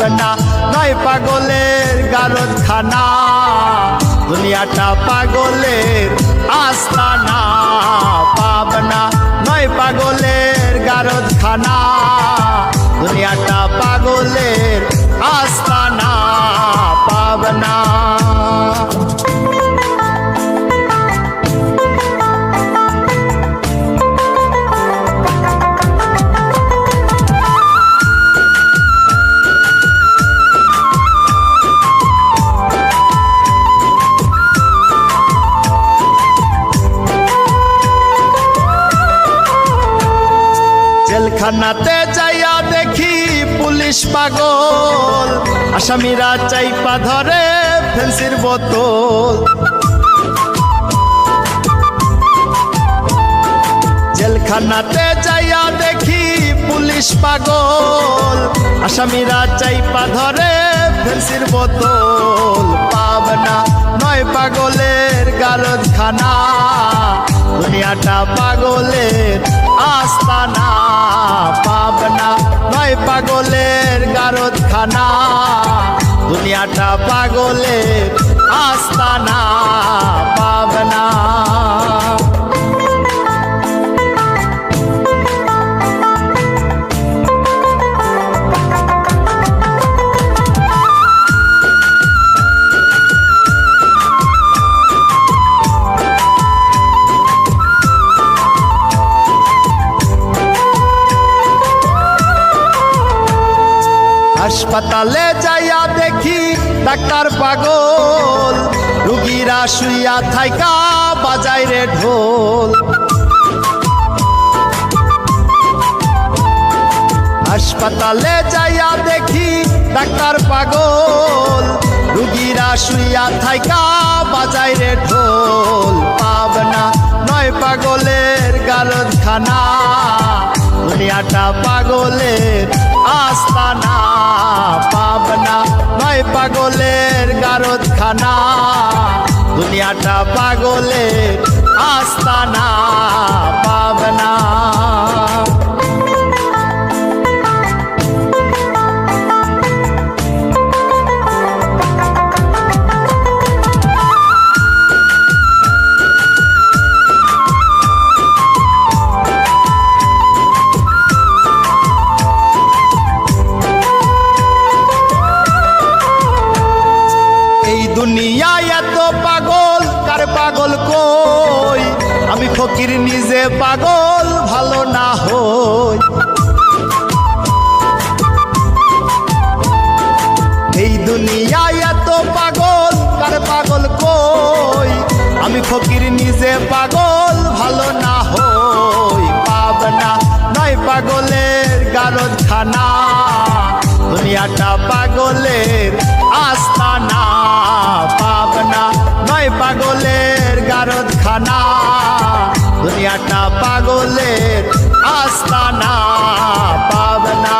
পাবনা নয় পাগলের গারদখানা দুনিয়াটা পাগলের আস্তানা পাবনা নয় পাগলের গারদখানা দুনিয়াটা পাগলের আস্তানা পাবনা। জেলখানাতে যাইয়া দেখি পুলিশ পাগল আসামিরা চাইপা ধরে ফেন্সির বোতল জেলখানাতে যাইয়া দেখি পুলিশ পাগল আসামিরা চাইপা ধরে ফেন্সির বোতল পাবনা নয় পাগলের গারদখানা দুনিয়াটা পাগলের আস্তানা পাবনা নয় পাগলের গারদখানা দুনিয়াটা পাগলের আস্তানা পাবনা। হাসপাতালে যাইয়া দেখি ডাক্তার পাগল রুগীরা শুইয়া থাইকা বাজায় রে ঢোল হাসপাতালে যাইয়া দেখি ডাক্তার পাগল রুগীরা শুইয়া থাইকা বাজায় রে ঢোল পাবনা নয় পাগলের গারদখানা দুনিয়াটা পাগলের আস্তানা পাবনা নয় পাগলের গারদখানা দুনিয়াটা পাগলের আস্তানা পাবনা। দুনিয়া এত পাগল কার পাগল কই আমি ফকির নিজে পাগল ভালো না হই এই দুনিয়া এত পাগল কার পাগল কই আমি ফকির নিজে পাগল ভালো না হই পাবনা নয় পাগলের গারদখানা দুনিয়াটা পাগলের আস্তানা পাবনা নয় পাগলের গারদখানা দুনিয়াটা পাগলের আস্তানা পাবনা।